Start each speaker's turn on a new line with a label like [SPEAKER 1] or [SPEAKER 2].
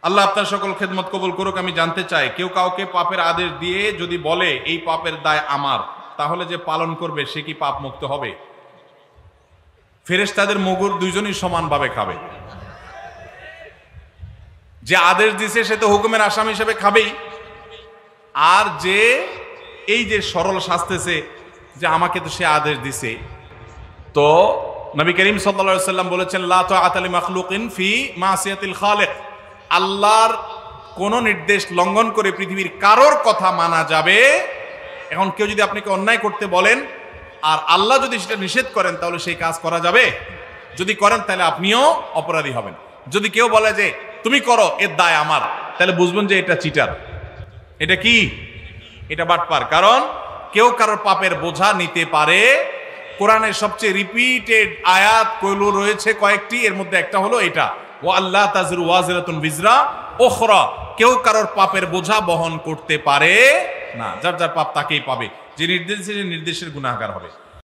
[SPEAKER 1] আল্লাহ আপনার সকল খেদমত কবুল করুক। আমি জানতে চাই, কেউ কাউকে পাপের আদেশ দিয়ে যদি বলে এই পাপের দায় আমার, তাহলে যে পালন করবে সে কি পাপ মুক্ত হবে? ফেরেশতাদের মুগুর দুইজনই সমানভাবে খাবে। যে আদেশ দিছে সে তো হুকুমের আসামি হিসেবে খাবেই, আর যে এই যে সরল শাস্তেছে যে আমাকে তো সে আদেশ দিছে, তো নবী করিম সাল্লাল্লাহু আলাইহি ওয়াসাল্লাম বলেছেন লা তাআতা লিমাখলুকিন ফি মাসিয়াতিল খালিক, আল্লাহর কোন নির্দেশ লঙ্ঘন করে পৃথিবীর কারোর কথা মানা যাবে। এখন কেউ যদি আপনাকে অন্যায় করতে বলেন আর আল্লাহ যদি সেটা নিষেধ করেন, তাহলে সেই কাজ করা যাবে? যদি করেন তাহলে আপনিও অপরাধী হবেন। যদি কেউ বলে যে তুমি করো, এর দায় আমার, তাহলে বুঝবেন যে এটা চিটার, এটা কি, এটা বাটপার। কারণ কেউ কারোর পাপের বোঝা নিতে পারে। কোরআনের সবচেয়ে রিপিটেড আয়াত কইলো রয়েছে কয়েকটি, এর মধ্যে একটা হলো এটা, ওয়া আল্লাহ তাযরু ওয়াজিরাতুন বিজরা উখরা, কেউ কারোর পাপের বোঝা বহন করতে পারে না। যার যার পাপ তাকেই পাবে, যে নির্দেশের গুনাহগার হবে।